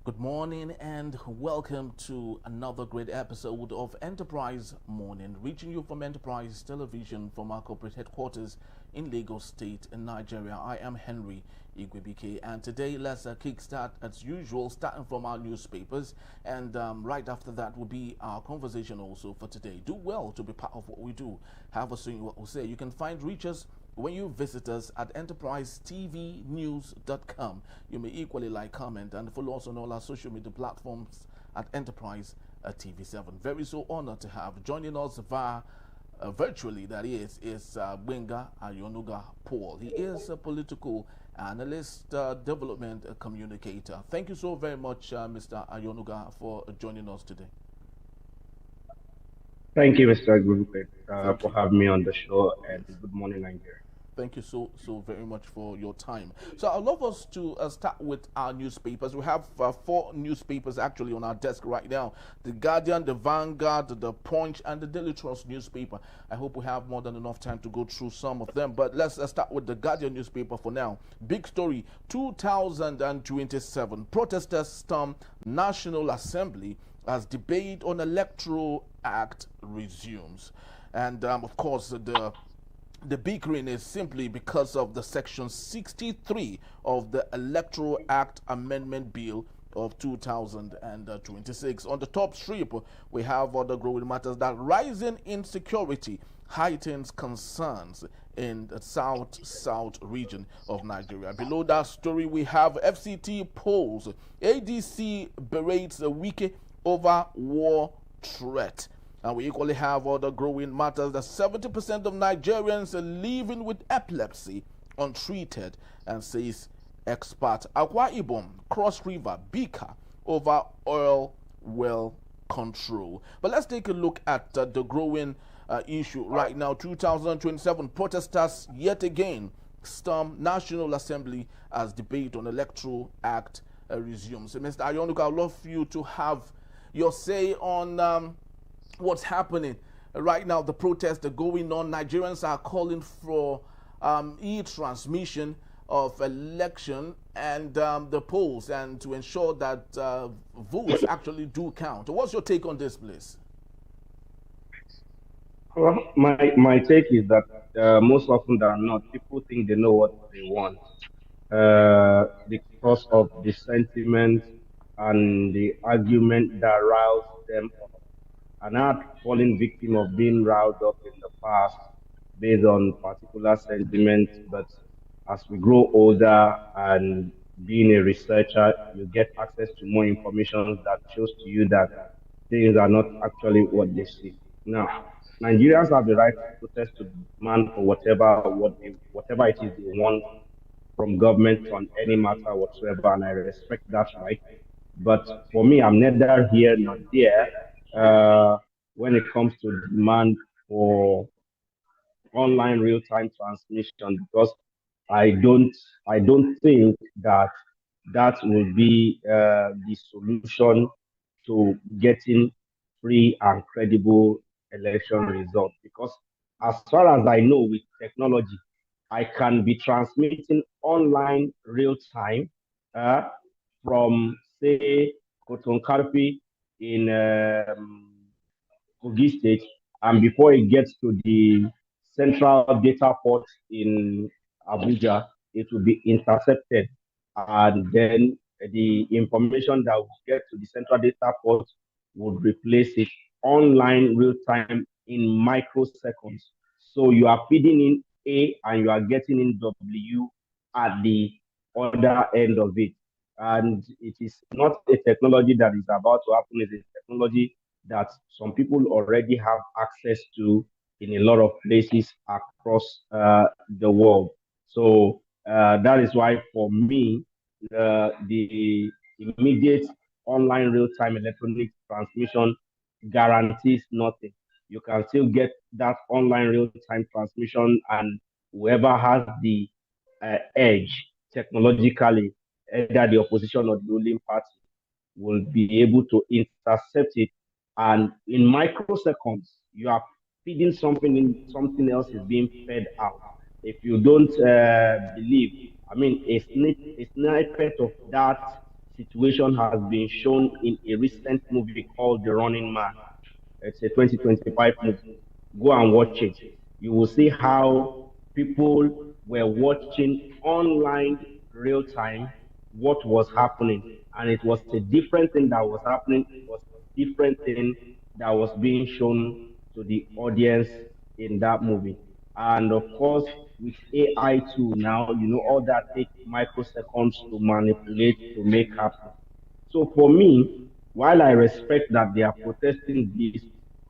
Good morning and welcome to another great episode of Enterprise Morning, reaching you from Enterprise Television from our corporate headquarters in Lagos State in Nigeria. I am Henry Igwebike, and today let's kickstart as usual, starting from our newspapers, and right after that will be our conversation also for today. Do well to be part of what we do. Have a say in what we say. You can reach us when you visit us at enterprisetvnews.com. You may equally comment and follow us on all our social media platforms at Enterprise TV7. Very so honored to have joining us via virtually, that is Gbenga Ayonuga Paul. He is a political analyst, development communicator. Thank you so very much, Mr. Ayonuga, for joining us today. Thank you, Mr. Group, for You. having me on the show, and good morning, Nigeria. Thank you so very much for your time. So I'd love us to start with our newspapers. We have 4 newspapers actually on our desk right now: The Guardian, The Vanguard, The Punch, and The Daily Trust newspaper. I hope we have more than enough time to go through some of them, but let's start with The Guardian newspaper for now. Big story: 2027 protesters storm National Assembly as debate on Electoral Act resumes. And of course, the bickering is simply because of the Section 63 of the Electoral Act Amendment Bill of 2026. On the top strip, we have other growing matters that rising insecurity heightens concerns in the south region of Nigeria. Below that story, we have FCT polls. ADC berates a wiki over war threat. And we equally have other growing matters that 70% of Nigerians are living with epilepsy untreated, and says expert. Akwa Ibom, Cross River, Bika over oil well control. But let's take a look at the growing issue right now. 2027 protesters yet again storm National Assembly as debate on Electoral Act resumes. So, Mr. Ayonuka, I'd love for you to have your say on what's happening right now. The protests are going on. Nigerians are calling for e-transmission of election and the polls, and to ensure that votes actually do count. What's your take on this, please? Well, my take is that most often than not, people think they know what they want because of the sentiment and the argument that roused them up, and not falling victim of being riled up in the past based on particular sentiments. But as we grow older and being a researcher, you get access to more information that shows to you that things are not actually what they seem. Now, Nigerians have the right to protest, to demand for whatever it is they want from government on any matter whatsoever, and I respect that right. But for me, I'm neither here nor there when it comes to demand for online real-time transmission, because I don't I don't think that that will be the solution to getting free and credible election results. Because as far as I know, with technology, I can be transmitting online real time uh, from, say, Kotonkarpi in Kogi State, and before it gets to the central data port in Abuja, it will be intercepted, and then the information that will get to the central data port would replace it online real time in microseconds. So you are feeding in A and you are getting in W at the other end of it. And it is not a technology that is about to happen, it's a technology that some people already have access to in a lot of places across the world. So that is why, for me, the immediate online real-time electronic transmission guarantees nothing. You can still get that online real-time transmission, and whoever has the edge technologically, either the opposition or the ruling party, will be able to intercept it. And in microseconds, you are feeding something in, something else is being fed out. If you don't believe, I mean, a snippet of that situation has been shown in a recent movie called The Running Man. It's a 2025 movie. Go and watch it. You will see how people were watching online real time what was happening. And it was a different thing that was happening. It was a different thing that was being shown to the audience in that movie. And of course, with AI too now, all that takes microseconds to manipulate to make happen. So for me, while I respect that they are protesting this,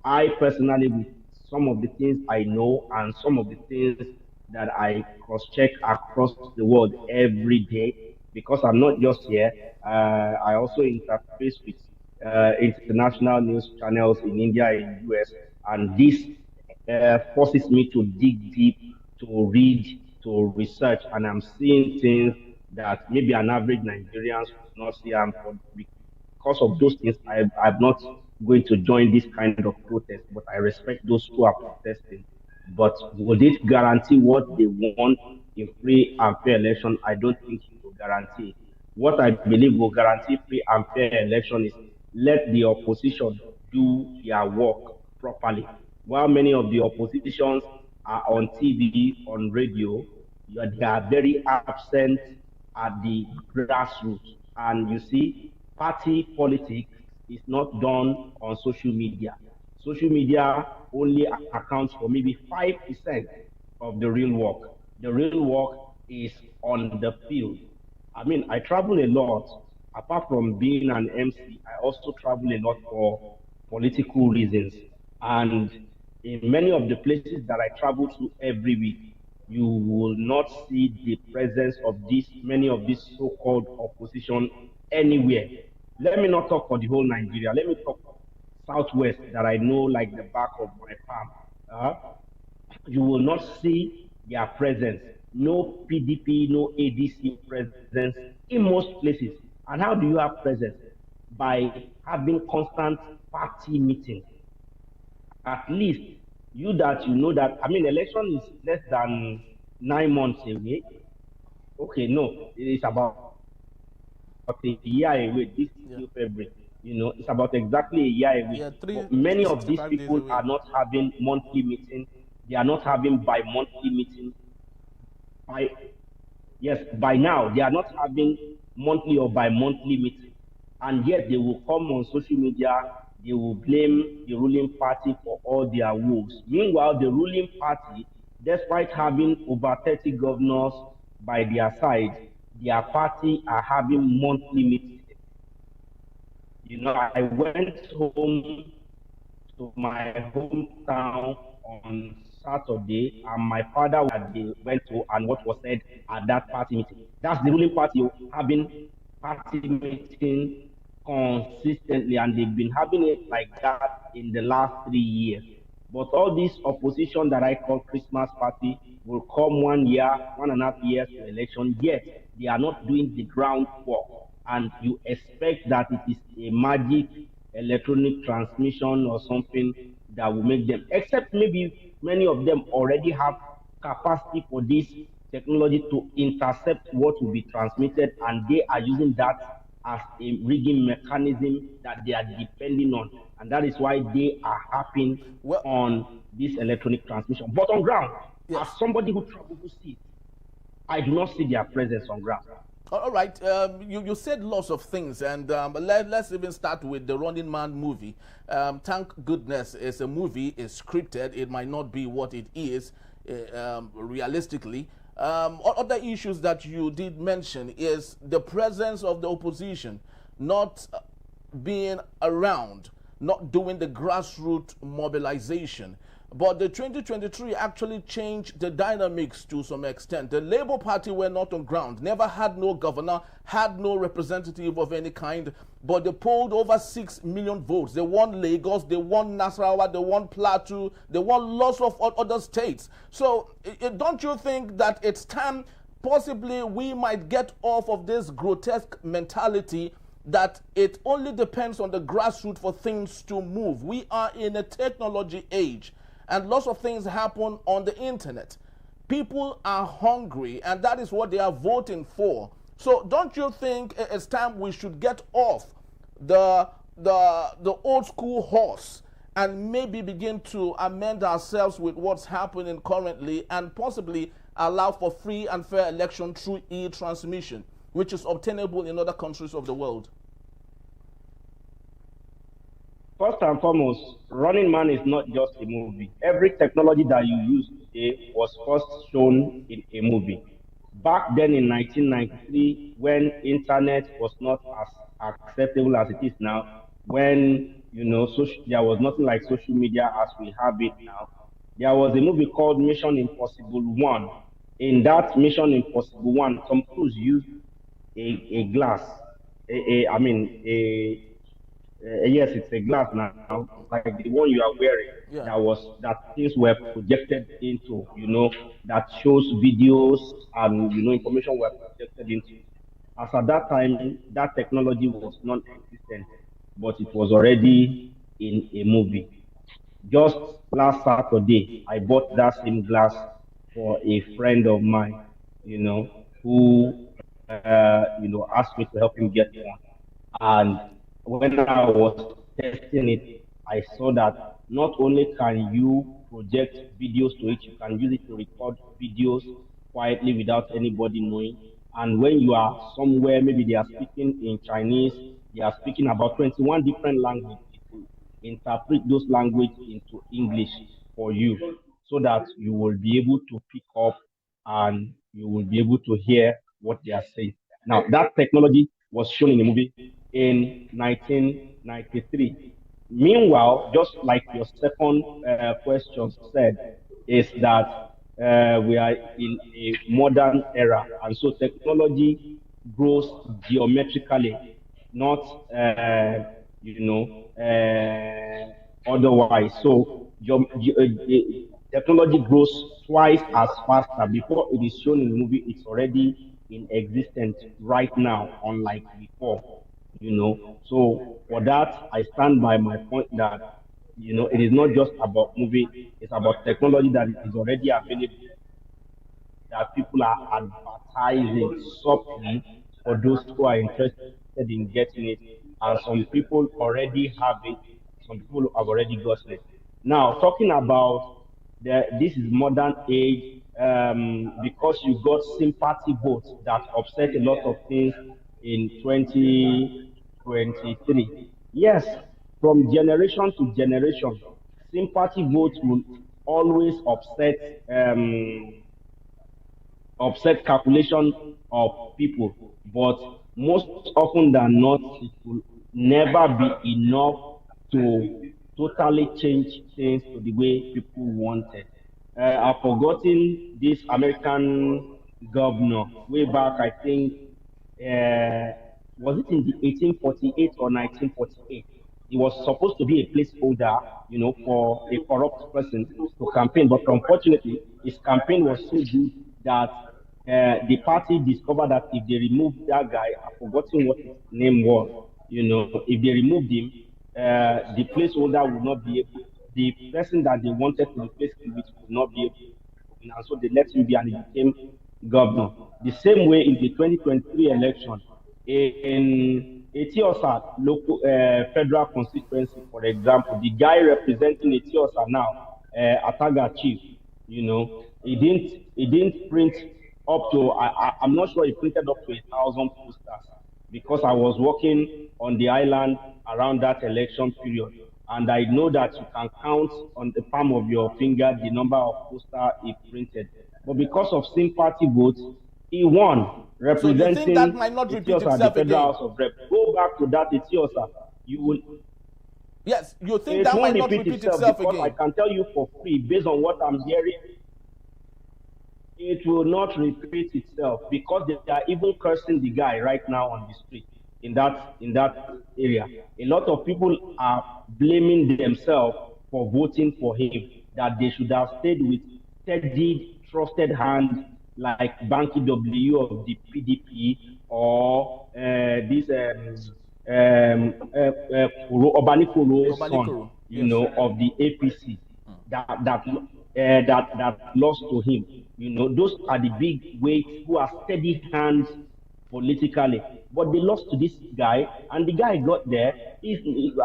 I personally, with some of the things I know and some of the things that I cross-check across the world every day, because I'm not just here, I also interface with international news channels in India, in US, and this forces me to dig deep, to read, to research, and I'm seeing things that maybe an average Nigerian would not see. And because of those things, I'm not going to join this kind of protest, but I respect those who are protesting. But would it guarantee what they want in free and fair election? I don't think it will guarantee. What I believe will guarantee free and fair election is let the opposition do their work properly. While many of the oppositions are on TV, on radio, they are very absent at the grassroots. And you see, party politics is not done on social media. Social media only accounts for maybe 5% of the real work. The real work is on the field. I mean, I travel a lot. Apart from being an MC, I also travel a lot for political reasons. And in many of the places that I travel to every week, you will not see the presence of many of these so-called opposition anywhere. Let me not talk for the whole Nigeria. Let me talk Southwest that I know like the back of my palm. You will not see their presence. No PDP, no ADC presence in most places. And how do you have presence? By having constant party meetings. At least you know that, I mean, election is less than 9 months away. Okay, no, it is about a year away. This is still February. It's about exactly a year away. Yeah, But many of these 65 days people away. are not having monthly meetings. They are not having bi-monthly meetings. By now, they are not having monthly or bi-monthly meetings. And yet they will come on social media, they will blame the ruling party for all their woes. Meanwhile, the ruling party, despite having over 30 governors by their side, their party are having monthly meetings. I went home to my hometown on Saturday, and my father that they went to and what was said at that party meeting. That's the ruling party having party meeting consistently, and they've been having it like that in the last 3 years. But all this opposition that I call Christmas party will come 1.5 years to election, yet they are not doing the groundwork. And you expect that it is a magic electronic transmission or something that will make them, except maybe many of them already have capacity for this technology to intercept what will be transmitted, and they are using that as a rigging mechanism that they are depending on, and that is why they are harping on this electronic transmission. But on ground, as somebody who travels to see, I do not see their presence on ground. All right, you said lots of things, and let's even start with the Running Man movie. Thank goodness it's a movie, it's scripted, it might not be what it is realistically. Other issues that you did mention is the presence of the opposition not being around, not doing the grassroots mobilization. But the 2023 actually changed the dynamics to some extent. The Labour Party were not on ground, never had no governor, had no representative of any kind, but they polled over 6 million votes. They won Lagos, they won Nasarawa, they won Plateau, they won lots of other states. So don't you think that it's time possibly we might get off of this grotesque mentality that it only depends on the grassroots for things to move? We are in a technology age, and lots of things happen on the internet. People are hungry, and that is what they are voting for. So don't you think it's time we should get off the old school horse and maybe begin to amend ourselves with what's happening currently and possibly allow for free and fair election through e-transmission, which is obtainable in other countries of the world? First and foremost, Running Man is not just a movie. Every technology that you use today was first shown in a movie. Back then in 1993, when internet was not as acceptable as it is now, when there was nothing like social media as we have it now, there was a movie called Mission Impossible One. In that Mission Impossible One, Tom Cruise used a glass, I mean a yes, it's a glass now, like the one you are wearing. Yeah. That things were projected into, that shows videos and information were projected into. As at that time, that technology was non-existent, but it was already in a movie. Just last Saturday, I bought that same glass for a friend of mine, who asked me to help him get one. And when I was testing it, I saw that not only can you project videos to it, you can use it to record videos quietly without anybody knowing. And when you are somewhere, maybe they are speaking in Chinese, they are speaking about 21 different languages, it will interpret those languages into English for you so that you will be able to pick up and you will be able to hear what they are saying. Now, that technology was shown in the movie in 1993. Meanwhile, just like your second question said, is that we are in a modern era, and so technology grows geometrically, not otherwise. So technology grows twice as faster. Before it is shown in the movie, it's already in existence right now, unlike before. So for that, I stand by my point that it is not just about movie; it's about technology that is already available, that people are advertising subtly for those who are interested in getting it, and some people already have it. Some people have already gotten it. Now, talking about this is modern age, because you got sympathy votes that upset a lot of things in 2023. Yes, from generation to generation, sympathy votes will always upset calculation of people, but most often than not, it will never be enough to totally change things to the way people wanted. I've forgotten this American governor way back, I think, was it in the 1848 or 1948? He was supposed to be a placeholder, for a corrupt person to campaign, but unfortunately, his campaign was so good that the party discovered that if they removed that guy, I've forgotten what his name was, if they removed him, the placeholder would not be able, the person that they wanted to replace him with would not be able to, and so they let him be and he became governor. The same way in the 2023 election, in Etiosa local federal constituency, for example, the guy representing Etiosa now, Ataga Chief, he didn't print up to, I'm not sure he printed up to 1,000 posters, because I was working on the island around that election period. And I know that you can count on the palm of your finger the number of posters he printed. But because of sympathy votes, he won, representing so you think that might not repeat Etiosa, itself the Federal again? House of Reps. Go back to that Etiosa. You will. Yes, you think It that won't might not repeat itself because again? I can tell you for free, based on what I'm hearing, it will not repeat itself, because they are even cursing the guy right now on the street in that area. A lot of people are blaming themselves for voting for him, that they should have stayed with steady, trusted hand like Banky W of the PDP, or this Obanikoro's son, Obanikoro, yes. of the APC, that lost to him. Those are the big weights who are steady hands politically. But they lost to this guy, and the guy got there.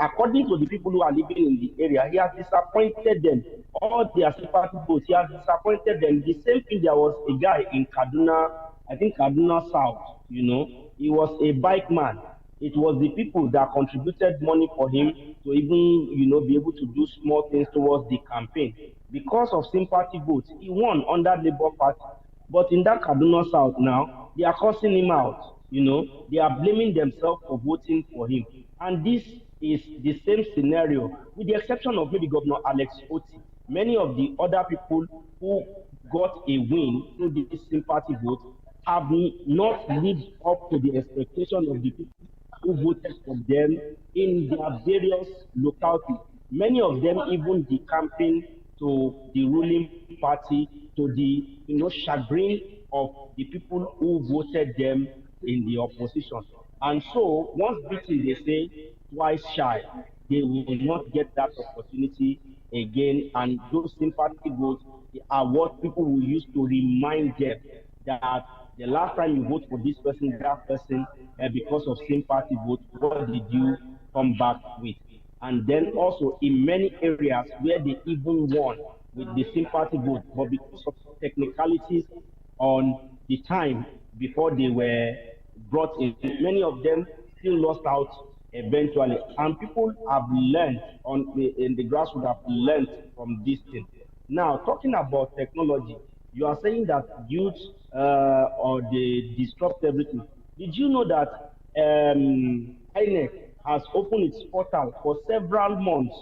According to the people who are living in the area, he has disappointed them. All their sympathy votes, he has disappointed them. The same thing, there was a guy in Kaduna, I think Kaduna South, he was a bike man. It was the people that contributed money for him to even, be able to do small things towards the campaign. Because of sympathy votes, he won under Labour Party. But in that Kaduna South now, they are cursing him out. They are blaming themselves for voting for him. And this is the same scenario, with the exception of maybe Governor Alex Oti. Many of the other people who got a win through this sympathy vote have not lived up to the expectation of the people who voted for them in their various localities. Many of them even decamping to the ruling party, to the chagrin of the people who voted them in the opposition. And so once beaten, they say twice shy. They will not get that opportunity again. And those sympathy votes are what people will use to remind them that the last time you vote for this person, that person, because of sympathy vote, what did you come back with? And then also in many areas where they even won with the sympathy vote, but because of technicalities on the time before they were brought in, many of them still lost out eventually. And people have learned in the grassroots have learned from this thing. Now, talking about technology, you are saying that youth or they disrupt everything. Did you know that INEC has opened its portal for several months,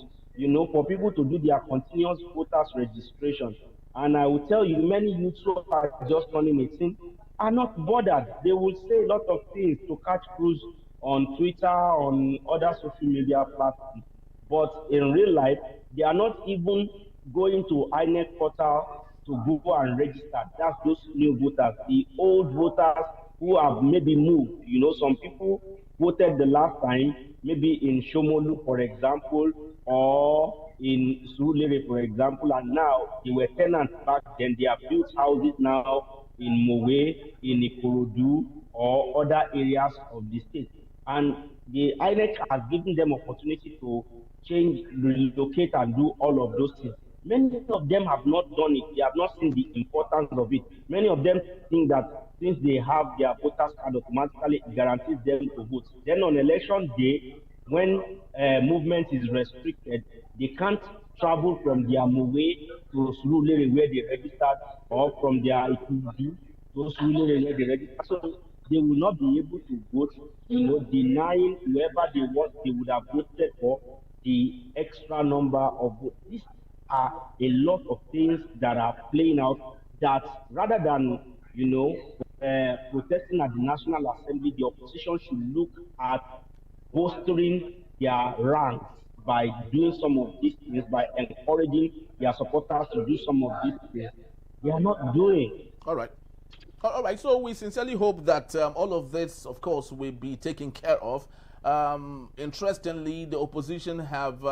for people to do their continuous voters registration? And I will tell you, many youths who are just turning 18 are not bothered. They will say a lot of things to catch cruise on Twitter, on other social media platforms. But in real life, they are not even going to INEC portal to go and register. That's those new voters. The old voters who have maybe moved. Some people voted the last time, maybe in Shomolu, for example, or in Surulere, for example, and now they were tenants back then. They have built houses now in Mowe, in Ikorodu, or other areas of the state. And the INEC has given them opportunity to change, relocate, and do all of those things. Many of them have not done it. They have not seen the importance of it. Many of them think that since they have their voters card, automatically guarantees them to vote. Then on election day, when movement is restricted, they can't travel from their Mowe to Surulere where they registered, or from their Ikudu to Surulere where they registered. So they will not be able to vote, denying whoever they want, they would have voted for the extra number of votes. These are a lot of things that are playing out that rather than, protesting at the National Assembly, the opposition should look at bolstering their ranks by doing some of these things, by encouraging their supporters to do some of these things. They are not doing. All right. All right. So we sincerely hope that all of this, of course, will be taken care of. Interestingly, the opposition have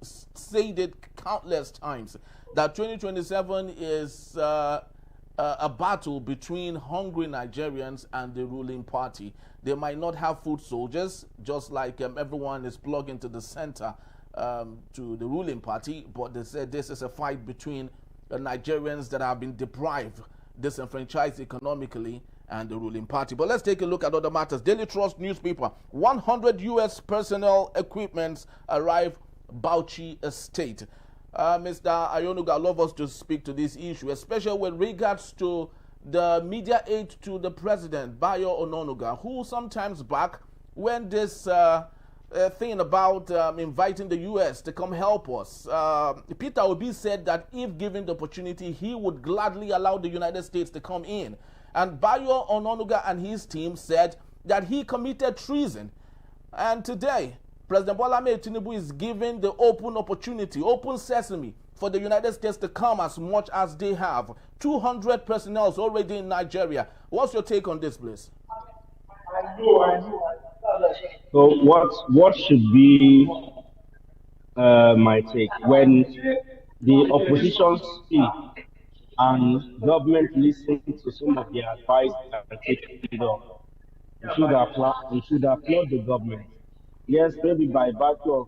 said it countless times that 2027 is a battle between hungry Nigerians and the ruling party. They might not have food soldiers, just like everyone is plugged into the center to the ruling party, but they said this is a fight between the Nigerians that have been deprived, disenfranchised economically, and the ruling party. But let's take a look at other matters. Daily Trust newspaper: 100 U.S. personnel equipments arrive Bauchi Estate. Mr. Ayonuga, I love us to speak to this issue, especially with regards to the media aid to the president, Bayo Ononuga, who sometimes back when this thing about inviting the U.S. to come help us. Peter Obi said that if given the opportunity, he would gladly allow the United States to come in. And Bayo Ononuga and his team said that he committed treason. And today, President Bola Ahmed Tinubu is given the open opportunity, open sesame, for the United States to come as much as they have. 200 personnel already in Nigeria. What's your take on this, please? So what should be my take when the opposition speak and government listen to some of their advice and take it up? we should applaud the government. Yes, maybe by virtue of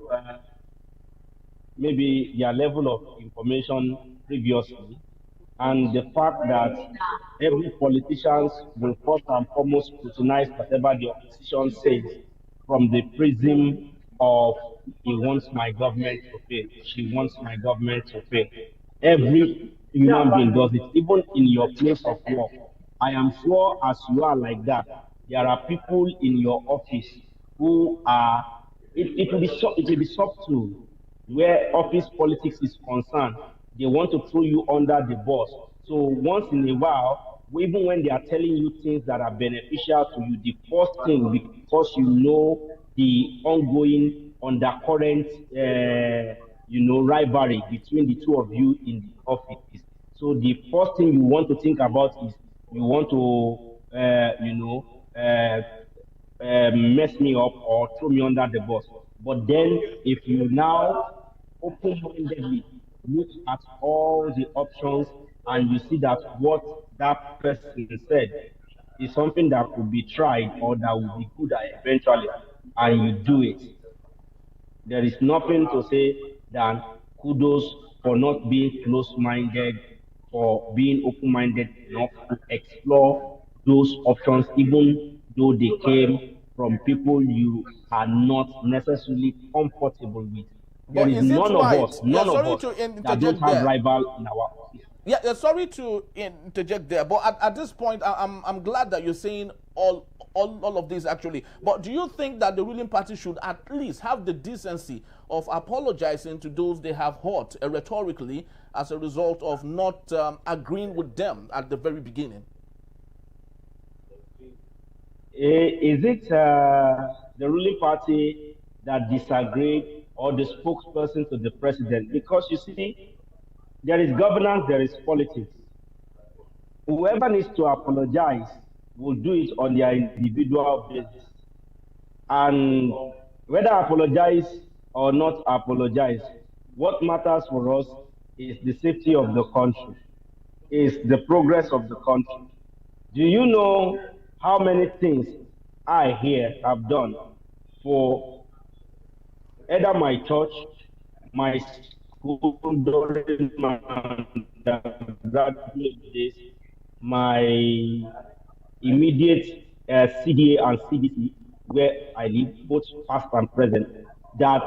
maybe their level of information previously, and the fact that every politician will first and foremost scrutinize whatever the opposition says from the prism of he wants my government to fail, she wants my government to fail. Every human being does it, even in your place of work. I am sure as you are like that, there are people in your office who are, it will be subtle where office politics is concerned. They want to throw you under the bus. So once in a while, even when they are telling you things that are beneficial to you, the first thing, because you know the ongoing undercurrent, rivalry between the two of you in the office. So the first thing you want to think about is you want to, mess me up or throw me under the bus. But then, if you now open-mindedly look at all the options and you see that what that person said is something that could be tried or that will be good eventually, and you do it, there is nothing to say than kudos for not being close-minded, for being open-minded enough to explore those options, even though they came from people you are not necessarily comfortable with. There But is is it right? Yeah, none of sorry us to that don't interject have there. rival in our office. Yeah, sorry to interject there, but at this point, I'm glad that you're saying all of this actually. But do you think that the ruling party should at least have the decency of apologizing to those they have hurt rhetorically as a result of not agreeing with them at the very beginning? Is it the ruling party that disagreed or the spokesperson to the president? Because you see, there is governance, there is politics. Whoever needs to apologize will do it on their individual basis. And whether apologize or not apologize, what matters for us is the safety of the country, is the progress of the country. Do you know how many things I here have done for either my church, my school during my undergraduate days, my immediate CDA and CDC, where I live, both past and present, that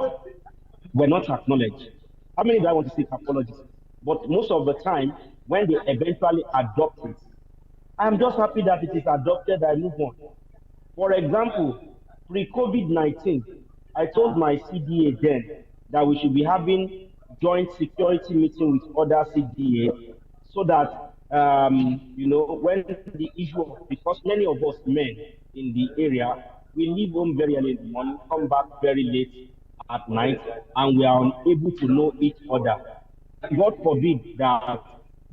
were not acknowledged. How many do I want to seek apologies? But most of the time, when they eventually adopt it, I'm just happy that it is adopted, I move on. For example, pre-COVID-19, I told my CDA then that we should be having joint security meeting with other CDA so that, when the issue of, because many of us men in the area, we leave home very early in the morning, come back very late at night, and we are unable to know each other. God forbid that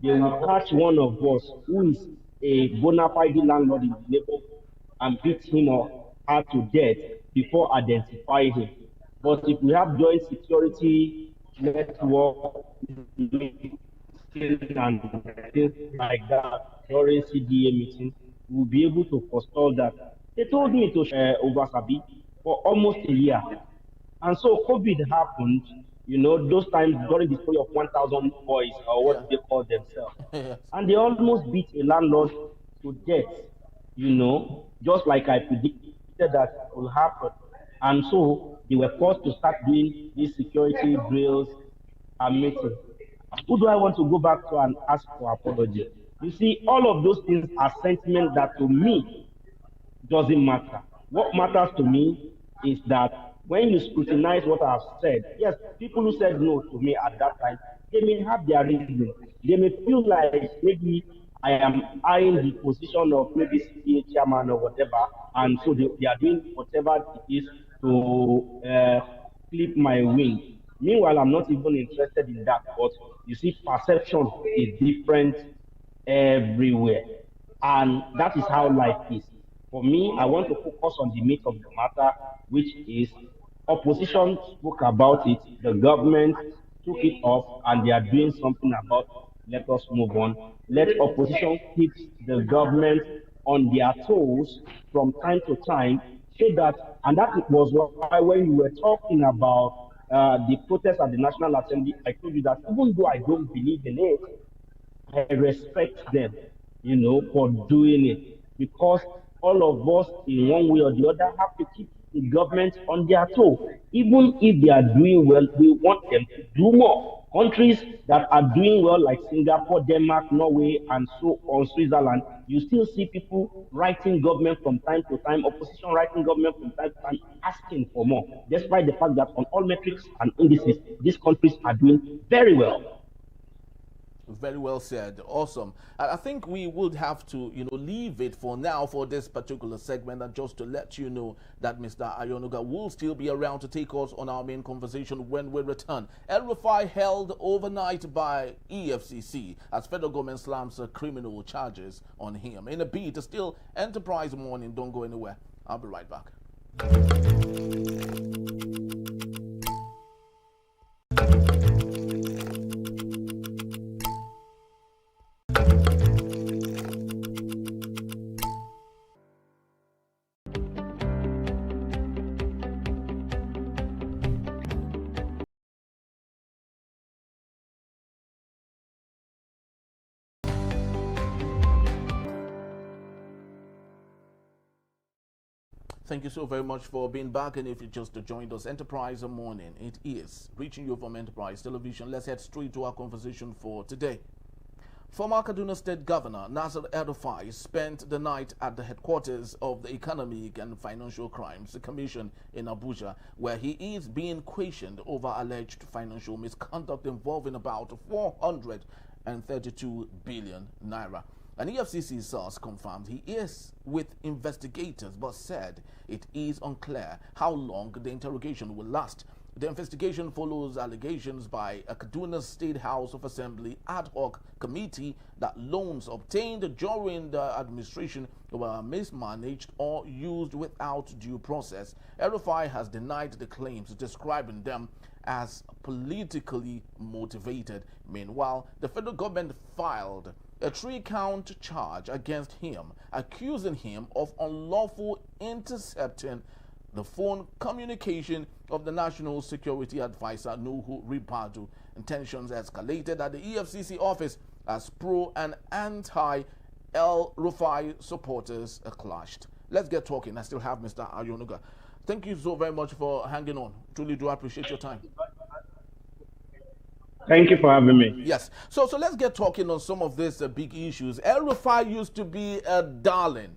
they will catch one of us who is a bona fide landlord in the neighborhood and beat him or her to death before identifying him. But if we have joint security network and things like that during CDA meetings, we'll be able to forestall that. They told me to over Sabi for almost a year. And so COVID happened, those times during the story of 1,000 boys, or what they call themselves. Yes. And they almost beat a landlord to death, just like I predicted that will happen. And so they were forced to start doing these security drills and meetings. Who do I want to go back to and ask for apology? You see, all of those things are sentiments that to me doesn't matter. What matters to me is that when you scrutinize what I've said, yes, people who said no to me at that time, they may have their reason. They may feel like maybe I am eyeing the position of maybe CPA chairman or whatever, and so they are doing whatever it is to clip my wing. Meanwhile, I'm not even interested in that, but you see, perception is different everywhere. And that is how life is. For me, I want to focus on the meat of the matter, which is opposition spoke about it, the government took it up, and they are doing something about it. Let us move on. Let opposition keep the government on their toes from time to time, so that, and that was why when you were talking about the protest at the National Assembly, I told you that even though I don't believe in it, I respect them, for doing it, because all of us, in one way or the other, have to keep the government on their toe. Even if they are doing well, we want them to do more. Countries that are doing well, like Singapore, Denmark, Norway, and so on, Switzerland, you still see people writing government from time to time, opposition writing government from time to time, asking for more, despite the fact that on all metrics and indices, these countries are doing very well. Very well said. Awesome. I think we would have to, leave it for now for this particular segment, and just to let you know that Mr. Ayonuga will still be around to take us on our main conversation when we return. El-Rufai held overnight by EFCC as federal government slams criminal charges on him. In a beat, still Enterprise Morning. Don't go anywhere. I'll be right back. Thank you so very much for being back. And if you just joined us, Enterprise Morning, it is reaching you from Enterprise Television. Let's head straight to our conversation for today. Former Kaduna State Governor Nasir El-Rufai spent the night at the headquarters of the Economic and Financial Crimes Commission in Abuja, where he is being questioned over alleged financial misconduct involving about 432 billion naira. An EFCC source confirmed he is with investigators, but said it is unclear how long the interrogation will last. The investigation follows allegations by a Kaduna State House of Assembly ad hoc committee that loans obtained during the administration were mismanaged or used without due process. El-Rufai has denied the claims, describing them as politically motivated. Meanwhile, the federal government filed a 3-count charge against him, accusing him of unlawful intercepting the phone communication of the National Security Advisor Nuhu Ribadu. Tensions escalated at the EFCC office as pro and anti El-Rufai supporters clashed. Let's get talking. I still have Mr. Ayonuga. Thank you so very much for hanging on. Truly do appreciate your time. Thank you for having me. Yes. So let's get talking on some of these big issues. El-Rufai used to be a darling,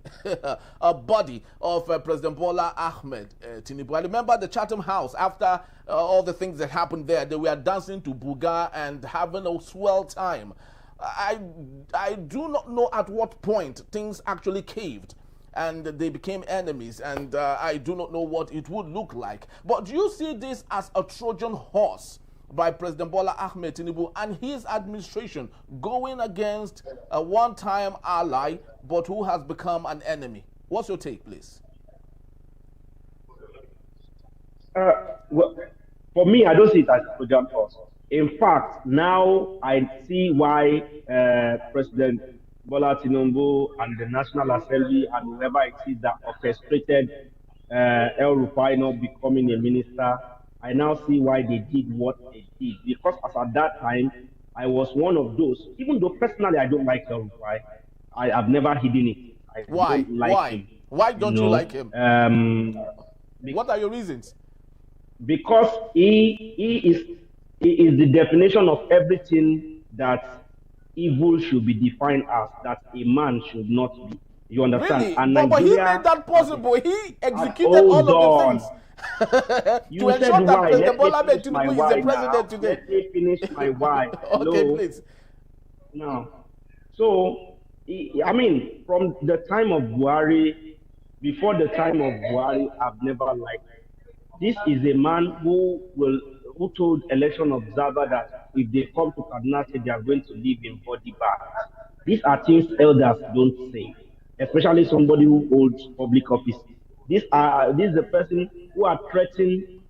a buddy of President Bola Ahmed Tinubu. I remember the Chatham House, after all the things that happened there, they were dancing to Buga and having a swell time. I do not know at what point things actually caved and they became enemies, and I do not know what it would look like. But do you see this as a Trojan horse by President Bola Ahmed Tinubu and his administration going against a one-time ally but who has become an enemy? What's your take, please? Well, for me, I don't see it as a Trojan horse. In fact, now I see why President Bola Tinubu and the National Assembly and whoever it is that orchestrated El-Rufai not becoming a minister, I now see why they did what they did. Because as at that time, I was one of those. Even though personally I don't like El-Rufai, I have never hidden it. Why? Don't like him. Why don't you like him? What are your reasons? Because he is the definition of everything that evil should be defined as, that a man should not be. You understand? Really? And but he made that possible. He executed all of the things. You said why? President Bola Ahmed Tinubu is the president today. Let me finish my why. Okay, please. No. So, I mean, from the time of Buhari, before the time of Buhari, I've never liked him. This is a man who told election observer that if they come to Kaduna State, they are going to live in body bags. These are things elders don't say, especially somebody who holds public office. This is the person who are threatening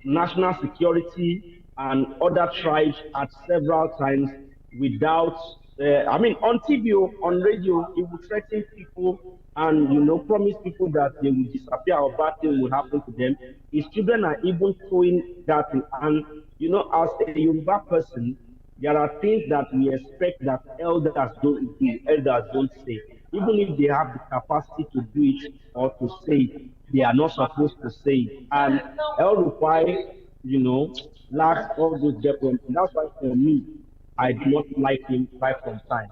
national security and other tribes at several times without I mean, on TV, on radio, he would threaten people and, promise people that they will disappear or bad things will happen to them. His children are even throwing that in. And, as a Yoruba person, there are things that we expect that elders don't do, elders don't say. Even if they have the capacity to do it or to say it, they are not supposed to say it. And El-Rufai, lacks all those depth. That's why for me, I do not like him right from time.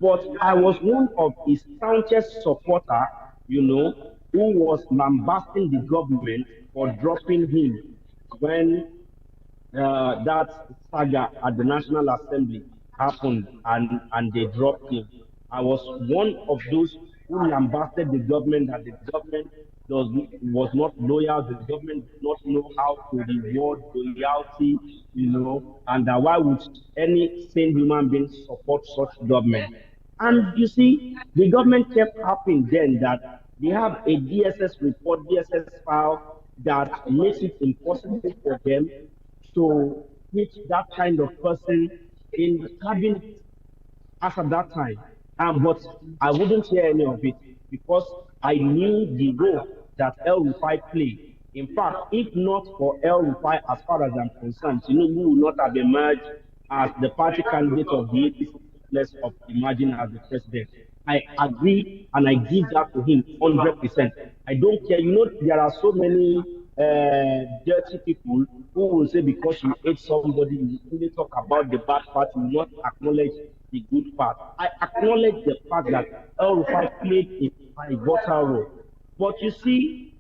But I was one of his staunchest supporter, who was lambasting the government for dropping him when that saga at the National Assembly happened and they dropped him. I was one of those who lambasted the government that the government was not loyal, the government did not know how to reward loyalty, and why would any sane human being support such government? And you see, the government kept happening then that they have a DSS report, DSS file that makes it impossible for them to hit that kind of person in the cabinet as at that time. But I wouldn't hear any of it because I knew the role that El-Rufai played. In fact, if not for El-Rufai, as far as I'm concerned, Tinubu would not have emerged as the party candidate of the APC less of emerging as the president. I agree and I give that to him 100%. I don't care. There are so many dirty people who will say because you hate somebody, you only talk about the bad part, you not acknowledge the good part. I acknowledge the fact that El-Rufai played a pivotal role. But you see,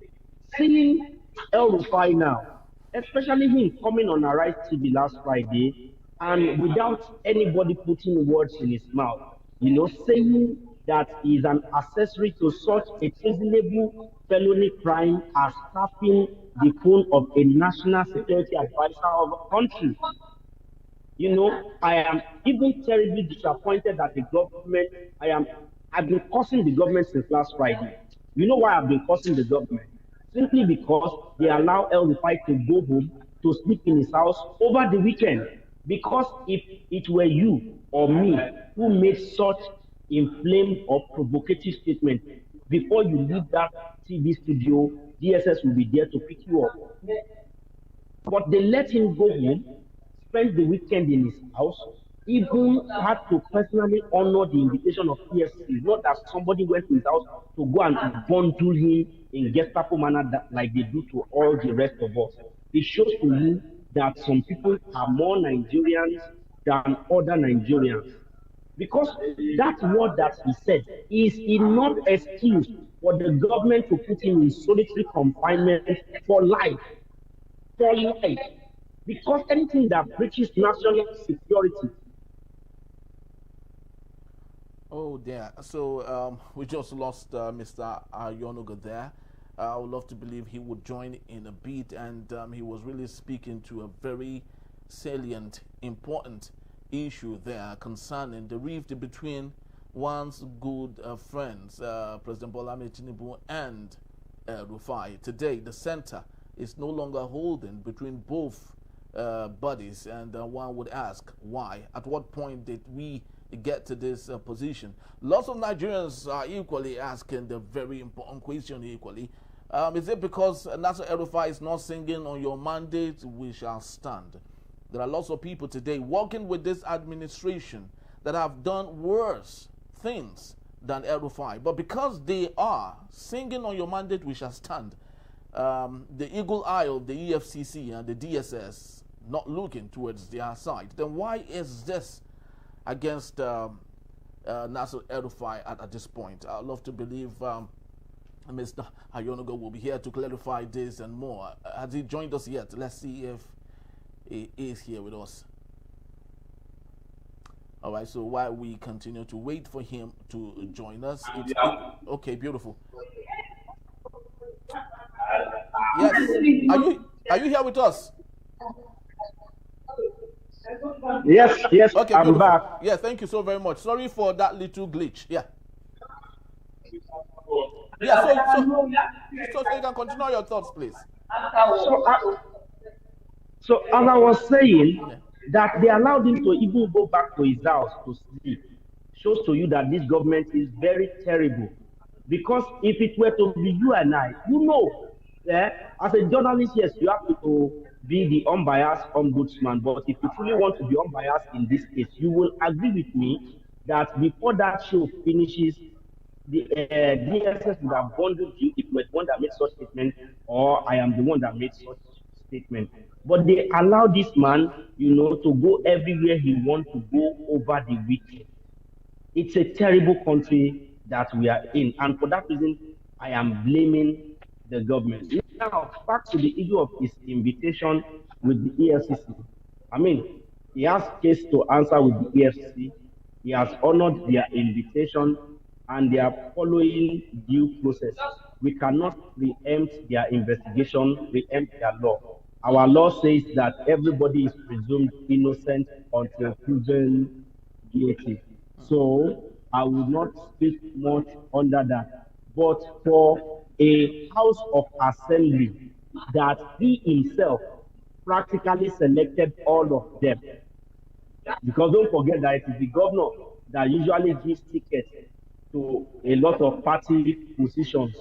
seeing El-Rufai now, especially him coming on Arise TV last Friday, and without anybody putting words in his mouth, saying that he's an accessory to such a treasonable felony crime as tapping the phone of a national security advisor of a country. I am even terribly disappointed that the government, I've been cursing the government since last Friday. You know why I've been cursing the government? Simply because they allow El-Rufai to go home to sleep in his house over the weekend. Because if it were you or me who made such inflamed or provocative statement, before you leave that TV studio, DSS will be there to pick you up. But they let him go home, spend the weekend in his house, even had to personally honor the invitation of EFCC, not that somebody went to his house to go and bundle him in Gestapo manner like they do to all the rest of us. It shows to you that some people are more Nigerians than other Nigerians. Because that word that he said is enough excuse for the government to put him in solitary confinement for life. For life. Because anything that breaches national security. Oh, dear. So we just lost Mr. Ayonuga there. I would love to believe he would join in a bit, and he was really speaking to a very salient, important issue there concerning the rift between one's good friends, President Bola Ahmed Tinubu and Rufai. Today, the center is no longer holding between both bodies, and one would ask why. At what point did we get to this position? Lots of Nigerians are equally asking the very important question equally. Is it because Nasir El-Rufai is not singing on your mandate, we shall stand? There are lots of people today working with this administration that have done worse things than El-Rufai. But because they are singing on your mandate, we shall stand, the eagle eye of the EFCC and the DSS not looking towards their side, then why is this against Nasir El-Rufai at this point? I'd love to believe Mr. Ayonuga will be here to clarify this and more. Has he joined us yet? Let's see if he is here with us. All right, so while we continue to wait for him to join us, okay, beautiful. Yes, are you here with us? Yes, okay, I'm beautiful. back. Yeah, thank you so very much. Sorry for that little glitch. Yeah. Yeah, so you can continue your thoughts, please. So as I was saying, that they allowed him to even go back to his house to sleep. shows to you that this government is very terrible. Because if it were to be you and I, as a journalist, yes, you have to be the unbiased ombudsman. But if you truly want to be unbiased in this case, you will agree with me that before that show finishes, the DSS would have bundled you if you were the one that made such statement, or I am the one that made such statement. But they allow this man, to go everywhere he wants to go over the weekend. It's a terrible country that we are in. And for that reason, I am blaming the government. Now, back to the issue of his invitation with the EFCC. I mean, he has case to answer with the EFCC. He has honored their invitation and they are following due process. We cannot preempt their investigation, preempt their law. Our law says that everybody is presumed innocent until proven guilty. So I will not speak much under that. But for a House of Assembly that he himself practically selected all of them, because don't forget that it is the governor that usually gives tickets to a lot of party positions,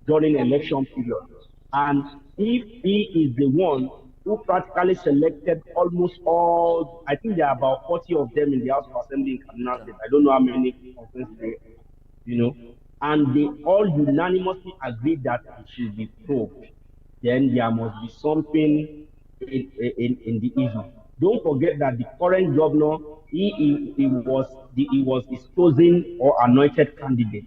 during election period. And if he is the one who practically selected almost all, I think there are about 40 of them in the House of Assembly in Kaduna State. I don't know how many conferences, and they all unanimously agreed that it should be probed. Then there must be something in the issue. Don't forget that the current governor, he was his chosen or anointed candidate.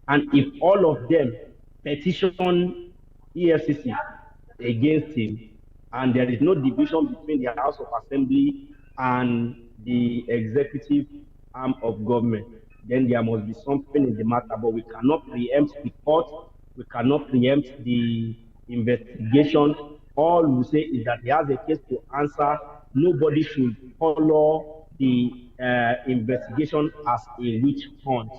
And if all of them petition EFCC against him, and there is no division between the House of Assembly and the executive arm of government, then there must be something in the matter. But we cannot preempt the court, we cannot preempt the investigation. All we say is that he has a case to answer. Nobody should follow the investigation as a witch hunt.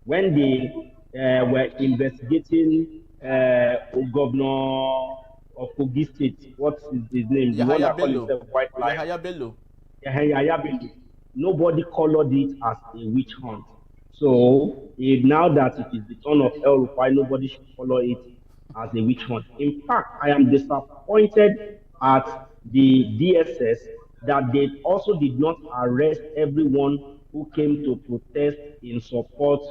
When they were investigating governor of Kogi State, what's his name? The one that called himself White Lion. Yahaya Bello. Nobody colored it as a witch hunt. So now that it is the turn of El-Rufai, nobody should follow it as a witch hunt. In fact, I am disappointed at the DSS that they also did not arrest everyone who came to protest in support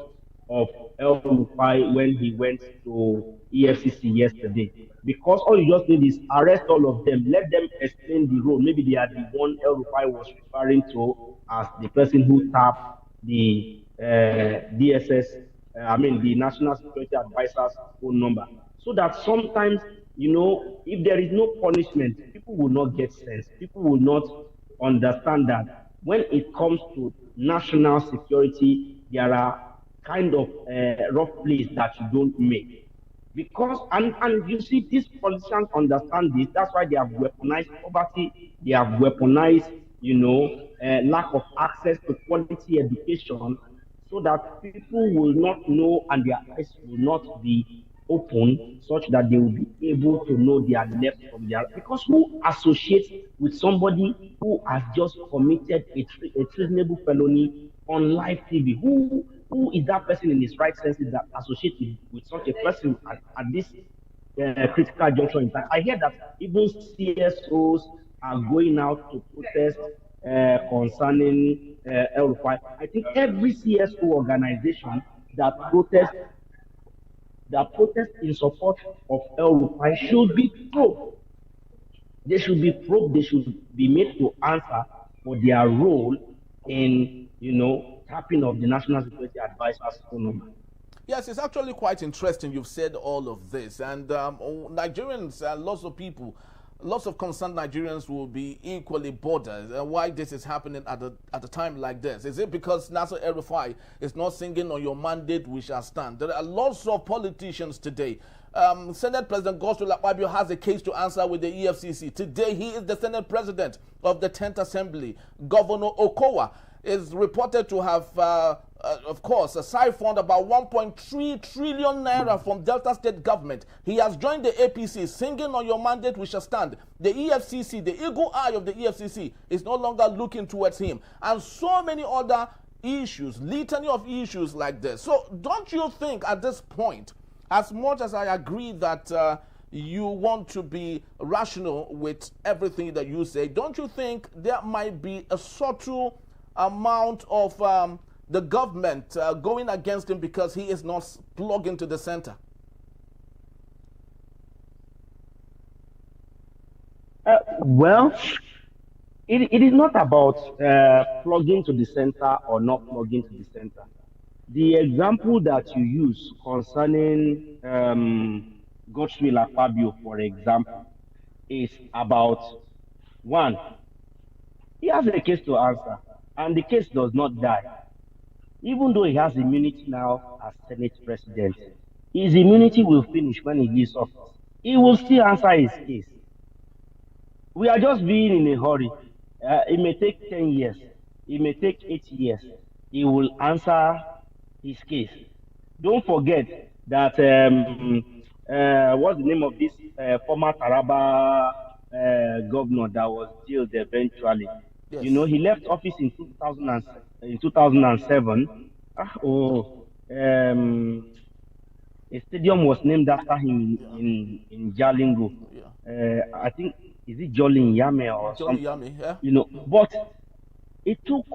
of El-Rufai when he went to EFCC yesterday. Because all you just need is arrest all of them, let them explain the role. Maybe they are the one El-Rufai was referring to as the person who tapped the DSS, the National Security Advisor's phone number. So that sometimes, if there is no punishment, people will not get sense. People will not understand that when it comes to national security, there are kind of rough plays that you don't make. Because, and you see, these politicians understand this. That's why they have weaponized poverty. They have weaponized, lack of access to quality education, so that people will not know and their eyes will not be open, such that they will be able to know their left from their right. Because who associates with somebody who has just committed a treasonable felony on live TV? Who is that person in his right senses that associates with such a person at this critical juncture in time? I hear that even CSOs are going out to protest concerning El-Rufai. I think every CSO organization that protests in support of El-Rufai should be probed. They should be probed. They should be made to answer for their role in, tapping of the National Security Advisor's phone number. Yes, it's actually quite interesting you've said all of this. And Nigerians, lots of concerned Nigerians will be equally bothered why this is happening at a time like this. Is it because Nasir El-Rufai is not singing on your mandate we shall stand? There are lots of politicians today. Senate President Godswill Akpabio has a case to answer with the EFCC. Today he is the Senate President of the 10th Assembly. Governor Okowa is reported to have, of course, siphoned about 1.3 trillion naira from Delta State government. He has joined the APC, singing on your mandate we shall stand. The EFCC, the eagle eye of the EFCC, is no longer looking towards him. And so many other issues, litany of issues like this. So don't you think at this point, as much as I agree that you want to be rational with everything that you say, don't you think there might be a subtle amount of the government going against him because he is not plugged into the center? Well, it is not about plugging to the center or not plugging to the center. The example that you use concerning Godswill Akpabio, for example, is about one, he has a case to answer, and the case does not die. Even though he has immunity now as Senate President, his immunity will finish when he leaves office. He will still answer his case. We are just being in a hurry. It may take 10 years. It may take 8 years. He will answer his case. Don't forget that, what's the name of this former Taraba governor that was jailed eventually? Yes. You know, he left office in 2007. A stadium was named after him in Jalingo. I think, is it Jolin Yame or Jolly something? Yami, yeah? You know, but it took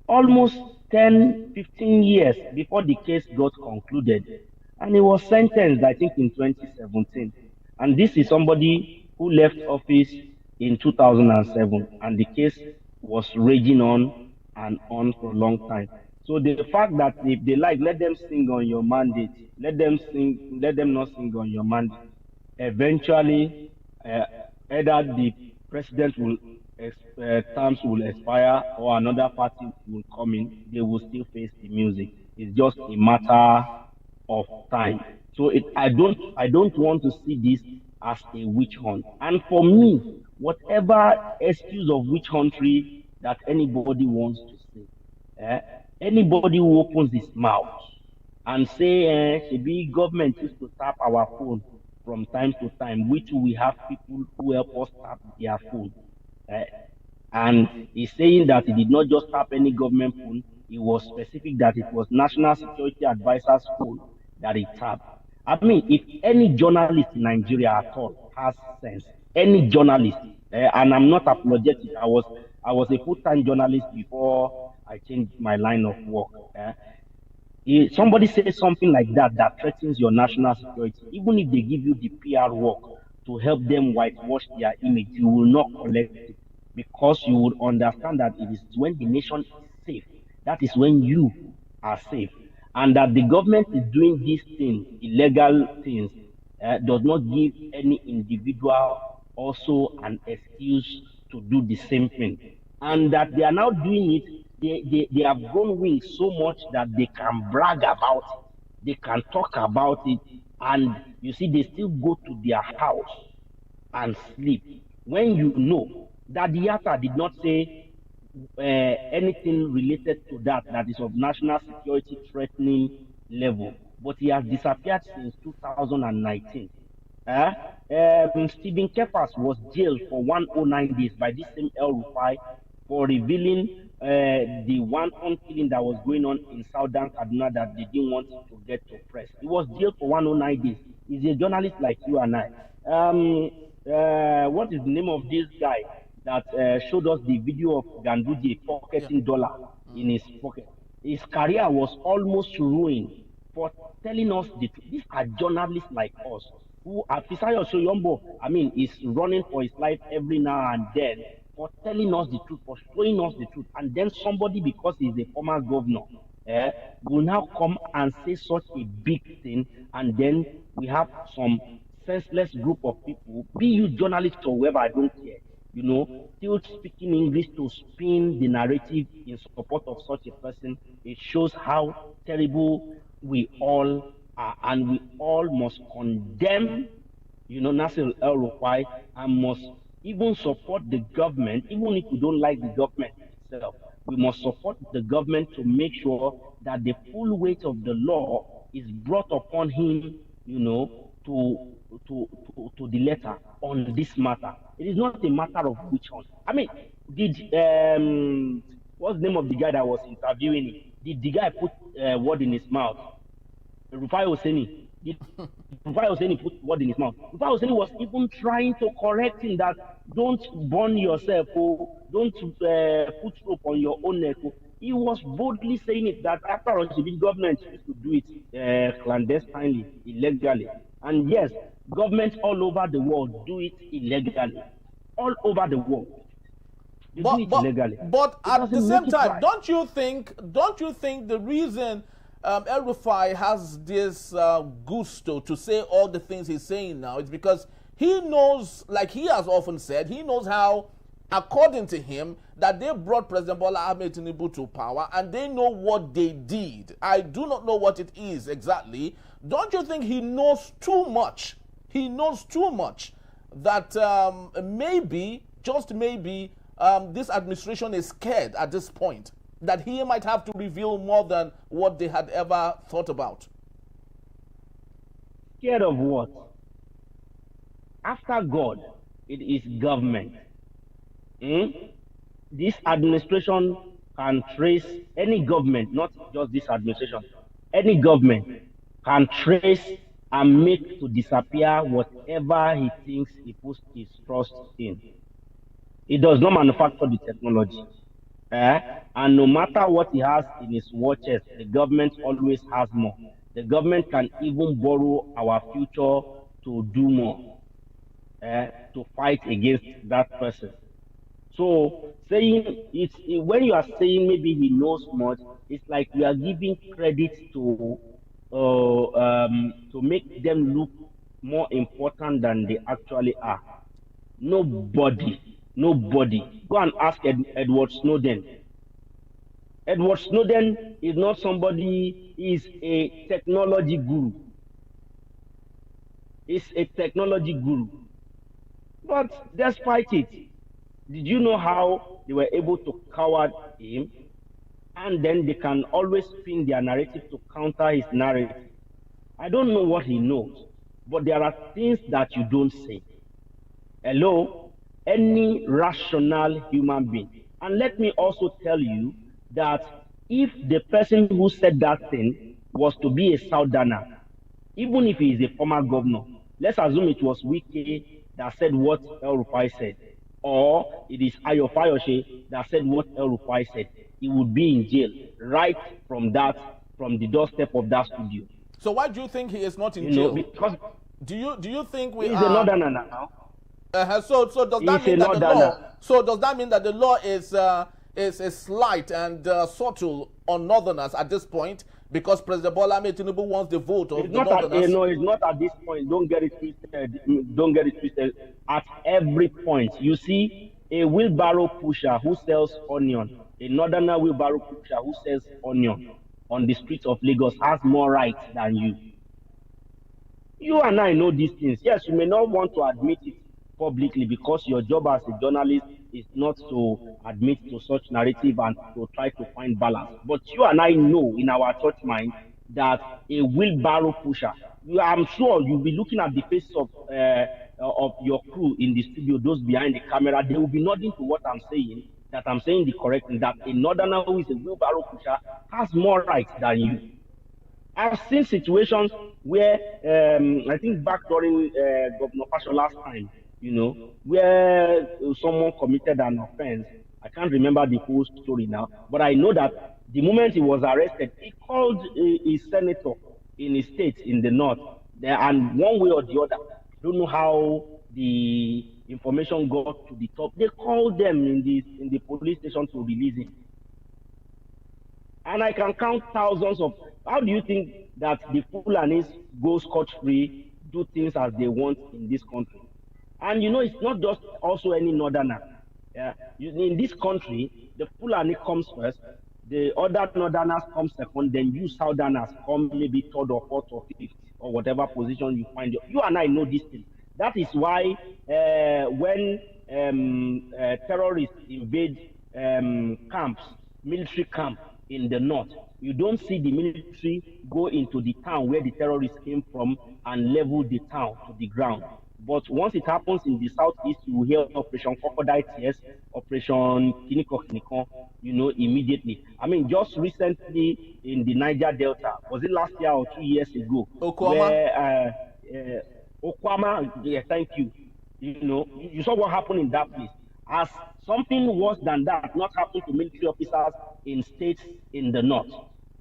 almost 10, 15 years before the case got concluded, and he was sentenced, I think, in 2017. And this is somebody who left office in 2007, and the case was raging on and on for a long time. So the fact that if they like, let them sing on your mandate, let them not sing on your mandate. Eventually, either the president will terms will expire or another party will come in, they will still face the music. It's just a matter of time. So I don't want to see this as a witch hunt. And for me, whatever excuse of witch hunting that anybody wants to say, anybody who opens his mouth and say, the big government used to tap our phone from time to time, which we have people who help us tap their phone. And he's saying that he did not just tap any government phone, it was specific that it was National Security Advisor's phone that he tapped. I mean, if any journalist in Nigeria at all has sense, any journalist, and I'm not apologetic, I was a full-time journalist before I changed my line of work. If somebody says something like that threatens your national security, even if they give you the PR work to help them whitewash their image, you will not collect it, because you would understand that it is when the nation is safe, that is when you are safe. And that the government is doing these things, illegal things, does not give any individual also an excuse to do the same thing. And that they are now doing it, they have grown wings so much that they can brag about it, they can talk about it, and you see, they still go to their house and sleep. When you know that the Yata did not say anything related to that is of national security threatening level, but he has disappeared since 2019. Stephen Kephas was jailed for 109 days by this same El-Rufai for revealing the wanton killing that was going on in southern Kaduna that they didn't want to get to press. He was jailed for 109 days. He's a journalist like you and I. What is the name of this guy that showed us the video of Ganduje pocketing dollar in his pocket? His career was almost ruined for telling us the truth. These are journalists like us who are Fisayo Soyombo, I mean, is running for his life every now and then for telling us the truth, for showing us the truth. And then somebody, because he's a former governor, will now come and say such a big thing, and then we have some senseless group of people, be you journalists or whoever, I don't care, you know, still speaking English to spin the narrative in support of such a person. It shows how terrible we all are, and we all must condemn, you know, Nasir El-Rufai, and must even support the government, even if we don't like the government itself. We must support the government to make sure that the full weight of the law is brought upon him, you know, to the letter on this matter. It is not a matter of which one. I mean, did What's the name of the guy that was interviewing him? Did the guy put word in his mouth? El-Rufai Hosseini. Did El-Rufai Hosseini put word in his mouth? El-Rufai Hosseini was even trying to correct him that don't burn yourself, or don't put rope on your own neck. He was boldly saying it, that after all, the government used to do it clandestinely, illegally. And yes, governments all over the world do it illegally. All over the world. They do it illegally. But at the same time, don't you think the reason El-Rufai has this gusto to say all the things he's saying now is because he knows, like he has often said, he knows how, according to him, that they brought President Bola Ahmed Tinubu to power and they know what they did. I do not know what it is exactly. Don't you think he knows too much? He knows too much that maybe, just maybe, this administration is scared at this point that he might have to reveal more than what they had ever thought about. Scared of what? After God, it is government. This administration can trace any government, not just this administration, any government can trace and make to disappear whatever he thinks he puts his trust in. He does not manufacture the technology. And no matter what he has in his war chest, the government always has more. The government can even borrow our future to do more, to fight against that person. So saying it's, when you are saying maybe he knows much, it's like we are giving credit to make them look more important than they actually are. Nobody. Go and ask Edward Snowden. Edward Snowden is not somebody, he's a technology guru. He's a technology guru. But despite it, did you know how they were able to cover him? And then they can always spin their narrative to counter his narrative. I don't know what he knows, but there are things that you don't say. Hello? Any rational human being. And let me also tell you that if the person who said that thing was to be a Southerner, even if he is a former governor, let's assume it was Wike that said what El-Rufai said, or it is Ayo Fayose that said what El-Rufai said, he would be in jail right from the doorstep of that studio. So why do you think he is not in jail? Because do you think we he's are... a Northerner now. So does that mean that the law? So does that mean that the law is slight and subtle on Northerners at this point because President Bola Ahmed Tinubu wants the vote of the Northerners? No, it's not at this point. Don't get it twisted. Don't get it twisted. At every point, you see a wheelbarrow pusher who sells onion, a Northerner wheelbarrow pusher who sells onion on the streets of Lagos has more rights than you. You and I know these things. Yes, you may not want to admit it publicly because your job as a journalist is not to admit to such narrative and to try to find balance. But you and I know in our church mind that a wheelbarrow pusher, I'm sure you'll be looking at the faces of your crew in the studio, those behind the camera, they will be nodding to what I'm saying, that I'm saying the correct thing, that a Northerner who is a wheelbarrow pusher has more rights than you. I've seen situations where, I think back during Governor Fasho last time, where someone committed an offense. I can't remember the whole story now, but I know that the moment he was arrested, he called a senator in his state in the north, and one way or the other, I don't know how the information got to the top. They called them in the police station to release him. And I can count thousands of. How do you think that the Fulanis go scot-free, do things as they want in this country? And it's not just also any Northerner. In this country, the Fulani comes first, the other Northerners come second, then you Southerners come maybe third or fourth or fifth, or whatever position you find. You and I know this thing. That is why when terrorists invade camps, military camps in the north, You don't see the military go into the town where the terrorists came from and level the town to the ground. But once it happens in the southeast, you will hear Operation Crocodile Tears, Operation Kiniko, immediately. I mean, just recently in the Niger Delta, was it last year or 2 years ago? Okwama. Where Okwama, yeah, thank you. You saw what happened in that place. Has something worse than that not happened to military officers in states in the north?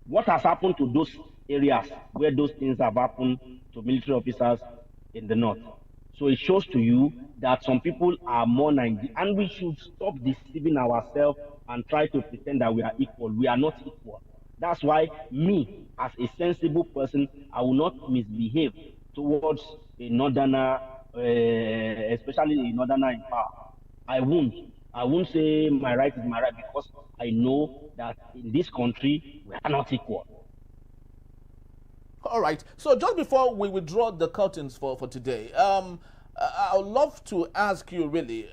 What has happened to those areas where those things have happened to military officers in the north? So it shows to you that some people are more Nigerian, and we should stop deceiving ourselves and try to pretend that we are equal. We are not equal. That's why me, as a sensible person, I will not misbehave towards a northerner, especially a northerner in power. I won't say my right is my right, because I know that in this country we are not equal. All right. So just before we withdraw the curtains for today, I would love to ask you really,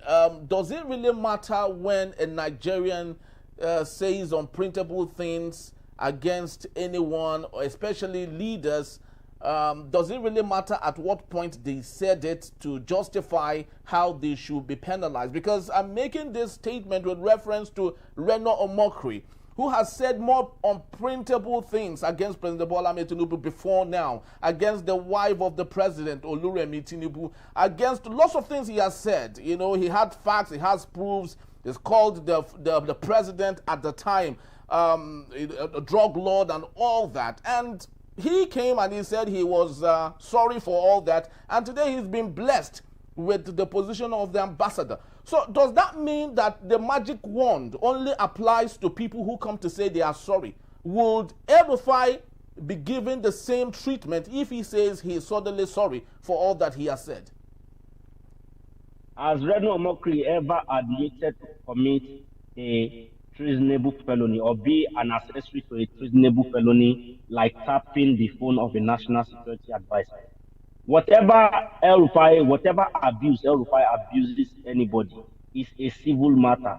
does it really matter when a Nigerian says unprintable things against anyone, or especially leaders? Does it really matter at what point they said it to justify how they should be penalized? Because I'm making this statement with reference to Reno Omokri, who has said more unprintable things against President Bola Ahmed Tinubu before now, against the wife of the president, Oluremi Tinubu, against lots of things he has said. He had facts, he has proofs. He's called the president at the time a drug lord and all that. And he came and he said he was sorry for all that. And today he's been blessed with the position of the ambassador. So does that mean that the magic wand only applies to people who come to say they are sorry? Would El-Rufai be given the same treatment if he says he is suddenly sorry for all that he has said? Has Reno Omokri ever admitted to commit a treasonable felony or be an accessory to a treasonable felony, like tapping the phone of a national security advisor? Whatever abuse El-Rufai abuses anybody is a civil matter.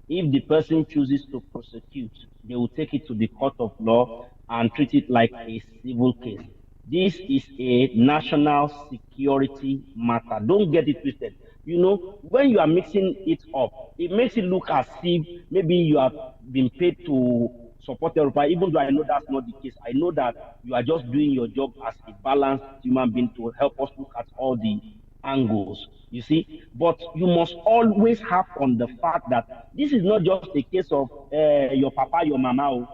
If the person chooses to prosecute, they will take it to the court of law and treat it like a civil case. This is a national security matter. Don't get it twisted. When you are mixing it up, it makes it look as if maybe you have been paid to support El-Rufai, even though I know that's not the case. I know that you are just doing your job as a balanced human being to help us look at all the angles, you see. But you must always have on the fact that this is not just a case of your papa, your mama.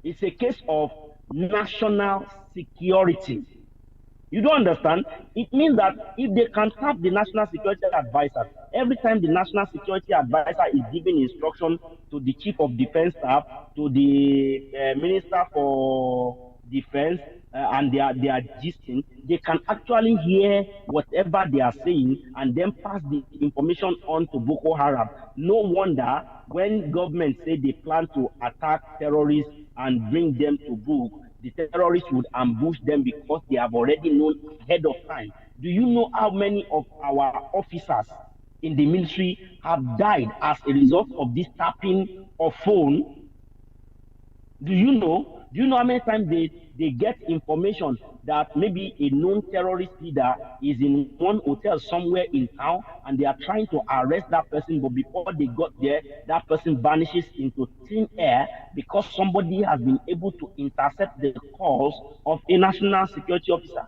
It's a case of national security. You don't understand? It means that if they can tap the national security advisor, every time the national security advisor is giving instruction to the chief of defense staff, to the minister for defense, and they are gisting, they can actually hear whatever they are saying and then pass the information on to Boko Haram. No wonder when government say they plan to attack terrorists and bring them to book, the terrorists would ambush them because they have already known ahead of time. Do you know how many of our officers in the military have died as a result of this tapping of phone? Do you know how many times they get information that maybe a known terrorist leader is in one hotel somewhere in town and they are trying to arrest that person, but before they got there, that person vanishes into thin air because somebody has been able to intercept the calls of a national security officer?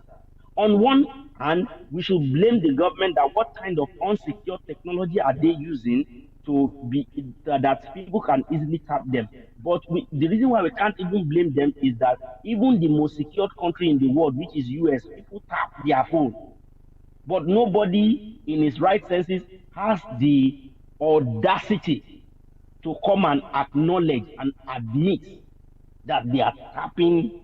On one hand, we should blame the government that what kind of unsecure technology are they using to be that people can easily tap them. But the reason why we can't even blame them is that even the most secured country in the world, which is US, people tap their phone. But nobody in his right senses has the audacity to come and acknowledge and admit that they are tapping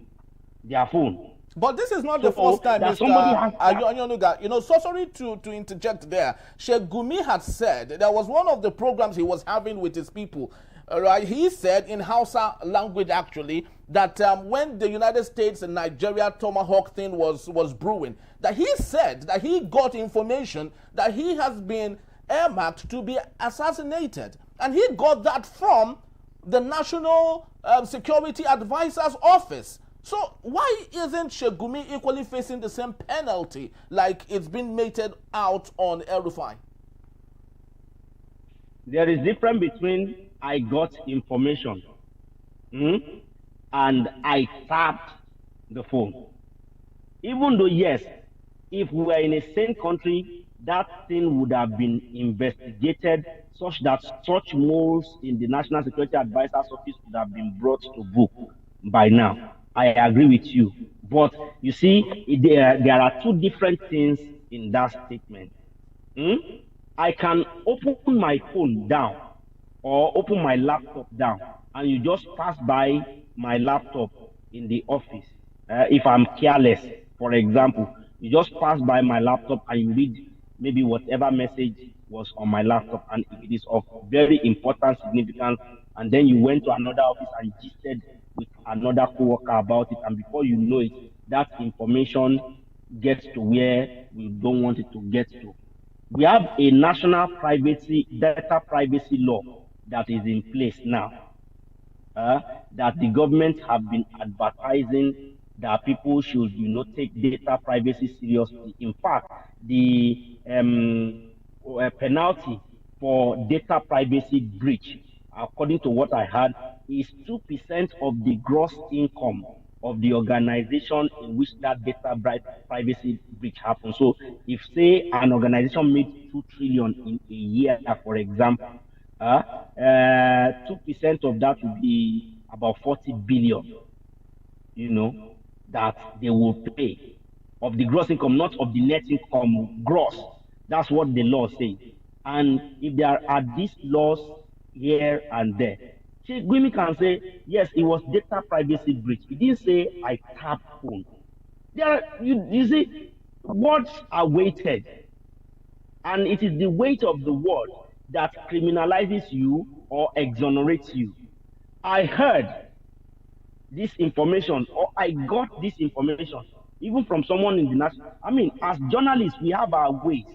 their phone. But this is not the first time, Mr. Ayonuga. So sorry to interject there. Sheikh Gumi had said, there was one of the programs he was having with his people, right? He said in Hausa language, actually, that when the United States and Nigeria Tomahawk thing was brewing, that he said that he got information that he has been earmarked to be assassinated. And he got that from the National Security Advisor's Office. So why isn't Shegumi equally facing the same penalty like it's been meted out on El-Rufai? There is difference between I got information and I tapped the phone. Even though, yes, if we were in a sane country, that thing would have been investigated such that such moles in the National Security Advisor's Office would have been brought to book by now. I agree with you. But you see, there are two different things in that statement. I can open my phone down or open my laptop down, and you just pass by my laptop in the office. If I'm careless, for example, you just pass by my laptop and you read maybe whatever message was on my laptop, and if it is of very important significance, and then you went to another office and gisted with another co-worker about it, and before you know it, that information gets to where we don't want it to get to. We have a national data privacy law that is in place now, that the government have been advertising that people should, take data privacy seriously. In fact, the penalty for data privacy breach, according to what I heard, is 2% of the gross income of the organization in which that data privacy breach happens. So if, say, an organization made 2 trillion in a year, for example, 2% of that would be about 40 billion, that they will pay of the gross income, not of the net income, gross. That's what the law says. And if there are these laws here and there, Gwimi can say, yes, it was data privacy breach. He didn't say, I tapped phone. You see, words are weighted. And it is the weight of the word that criminalizes you or exonerates you. I heard this information, or I got this information, even from someone in the national. I mean, as journalists, we have our ways.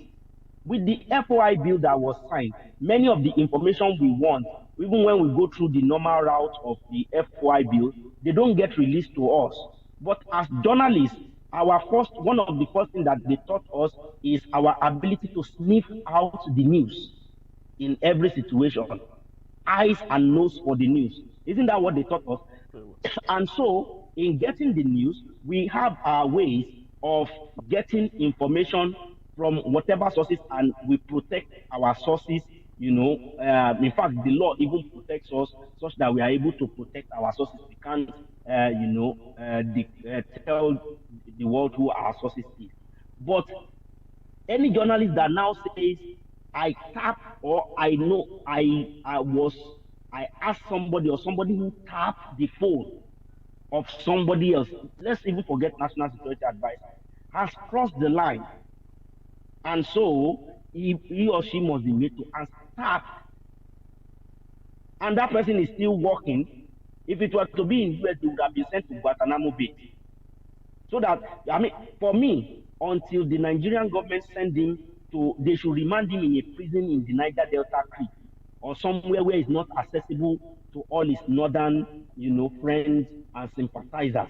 With the FOI bill that was signed, many of the information we want, even when we go through the normal route of the FOI bill, they don't get released to us. But as journalists, one of the first things that they taught us is our ability to sniff out the news in every situation. Eyes and nose for the news. Isn't that what they taught us? And so, in getting the news, we have our ways of getting information from whatever sources, and we protect our sources. In fact, the law even protects us such that we are able to protect our sources. We can't, tell the world who our sources is. But any journalist that now says, I tap, or I know I asked somebody, or somebody who tapped the phone of somebody else, let's even forget National Security Advisor, has crossed the line. And so he or she must be made to answer tap. And that person is still working. If it were to be in US, they would have been sent to Guantanamo Bay. So that, for me, until the Nigerian government send him they should remand him in a prison in the Niger Delta Creek, or somewhere where it's not accessible to all his northern, friends and sympathizers,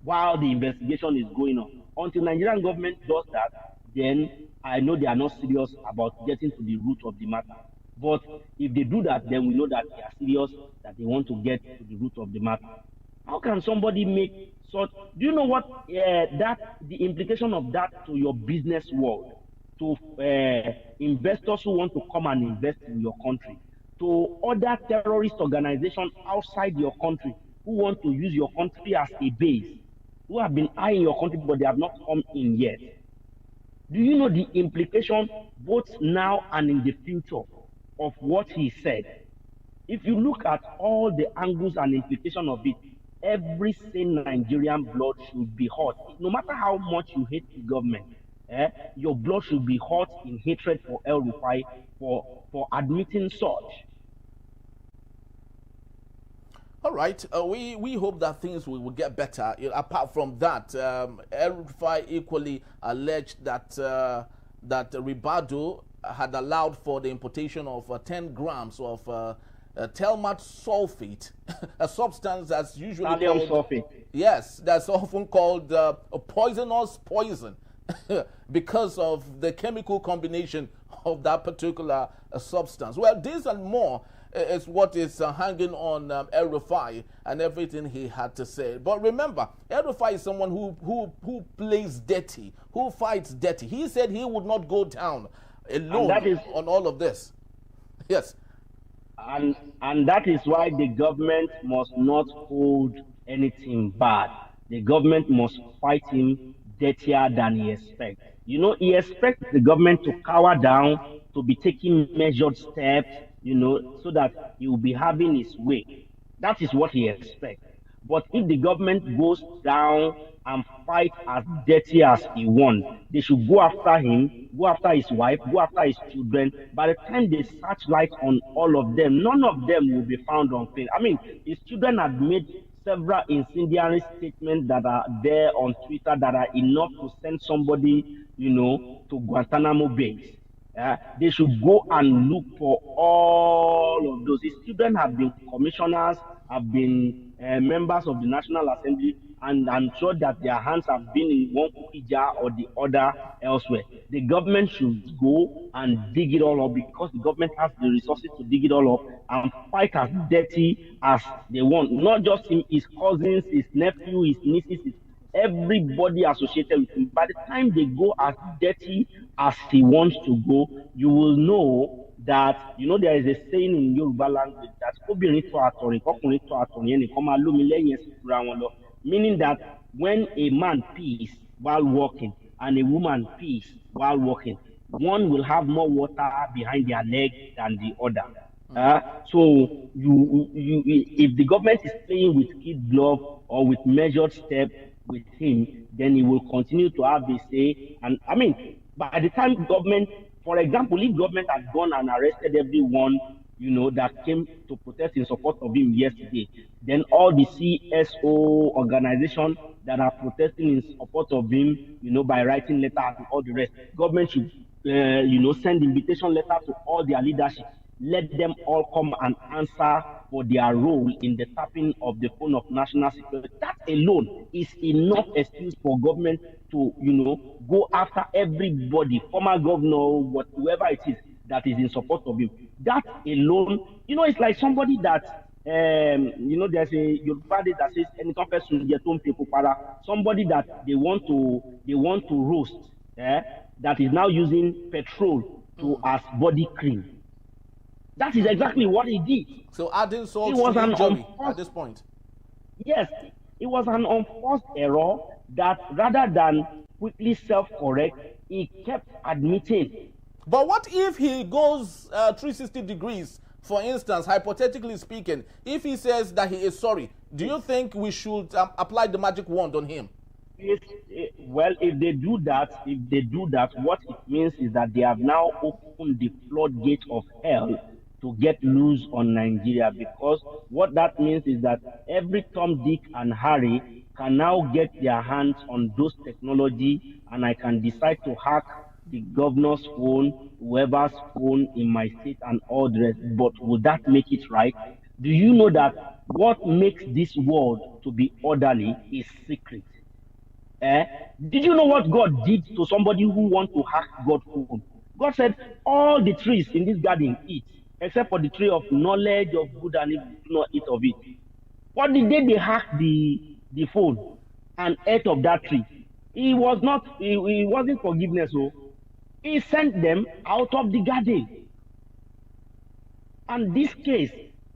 while the investigation is going on. Until Nigerian government does that, then I know they are not serious about getting to the root of the matter. But if they do that, then we know that they are serious, that they want to get to the root of the matter. How can somebody make such? Do you know what the implication of that to your business world, to investors who want to come and invest in your country, to other terrorist organizations outside your country who want to use your country as a base, who have been eyeing your country but they have not come in yet? Do you know the implication both now and in the future of what he said? If you look at all the angles and implication of it, every sane Nigerian blood should be hot. No matter how much you hate the government, your blood should be hot in hatred for El-Rufai for admitting such. All right, we hope that things will get better. Apart from that, El-Rufai equally alleged that Ribadu had allowed for the importation of 10 grams of telmat sulfate, a substance that's usually Thallium called sulfate. yes, that's often called a poisonous poison because of the chemical combination of that particular substance. Well, this and more is what is hanging on El-Rufai and everything he had to say. But remember, El-Rufai is someone who plays dirty, who fights dirty. He said he would not go down alone on all of this. Yes. And that is why the government must not hold anything bad. The government must fight him dirtier than he expects. You know, he expects the government to cower down, to be taking measured steps, you know, so that he will be having his way. That is what he expects. But if the government goes down and fight as dirty as he wants, they should go after him, go after his wife, go after his children. By the time they searchlight on all of them, none of them will be found unfair. I mean, his children have made several incendiary statements that are there on Twitter that are enough to send somebody, you know, to Guantanamo base. They should go and look for all of those. His children have been commissioners, have been members of the National Assembly, and I'm sure that their hands have been in one cookie jar or the other elsewhere. The government should go and dig it all up because the government has the resources to dig it all up and fight as dirty as they want. Not just him, his cousins, his nephew, his nieces, everybody associated with him. By the time they go as dirty as he wants to go, you will know that, you know, there is a saying in Yoruba language that meaning that when a man pees while walking and a woman pees while walking, one will have more water behind their leg than the other. So if the government is playing with kid glove or with measured step with him, then he will continue to have a say. And I mean, by the time government, for example, if government had gone and arrested everyone, you know, that came to protest in support of him yesterday, then all the CSO organizations that are protesting in support of him, you know, by writing letters and all the rest, government should, you know, send invitation letter to all their leadership. Let them all come and answer for their role in the tapping of the phone of national security. That alone is enough excuse for government to, you know, go after everybody, former governor, whoever it is that is in support of him. That alone, you know, it's like somebody that, you know, there's a Yoruba that says, somebody that they want to roast, that is now using petrol as body cream. That is exactly what he did. So adding salt to injury at this point. Yes, it was an unforced error that rather than quickly self-correct, he kept admitting. But what if he goes 360 degrees, for instance, hypothetically speaking, if he says that he is sorry, do you think we should apply the magic wand on him? Well, if they do that, what it means is that they have now opened the floodgate of hell to get loose on Nigeria, because what that means is that every Tom, Dick, and Harry can now get their hands on those technology, and I can decide to hack the governor's phone, whoever's phone in my state, and all the rest. But will that make it right? Do you know that what makes this world to be orderly is secret? Did you know what God did to somebody who wants to hack God's phone? God said, all the trees in this garden eat, except for the tree of knowledge of good and evil, do not eat of it. What the day they hacked the phone and ate of that tree, it wasn't forgiveness. So he sent them out of the garden. And this case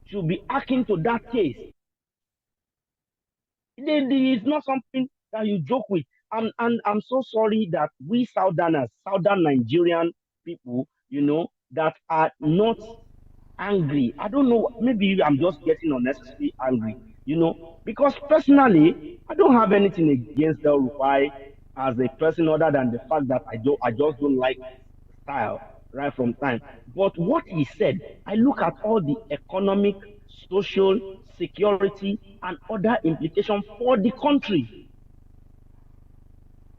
should be akin to that case. It's not something that you joke with. And I'm so sorry that we southern Nigerian people, you know, that are not angry. I don't know, maybe I'm just getting unnecessarily angry, you know, because personally, I don't have anything against El-Rufai as a person other than the fact that I just don't like style right from time. But what he said, I look at all the economic, social, security, and other implications for the country.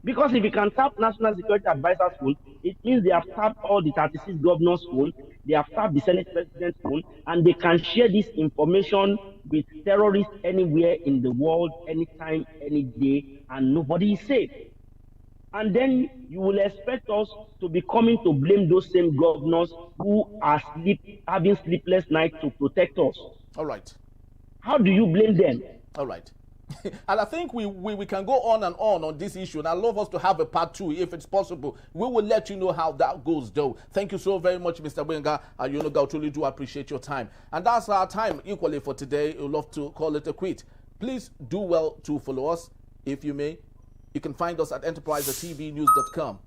Because if you can tap National Security Advisor's phone, it means they have tapped all the 36 governors' phone, they have tapped the Senate President's phone, and they can share this information with terrorists anywhere in the world, anytime, any day, and nobody is safe. And then you will expect us to be coming to blame those same governors who are having sleepless nights to protect us. All right. How do you blame them? All right. And I think we can go on this issue, and I'd love us to have a part 2 if it's possible. We will let you know how that goes, though. Thank you so very much, Mr. Benga. You know, I truly do appreciate your time. And that's our time equally for today. We'd love to call it a quit. Please do well to follow us, if you may. You can find us at enterprisetvnews.com.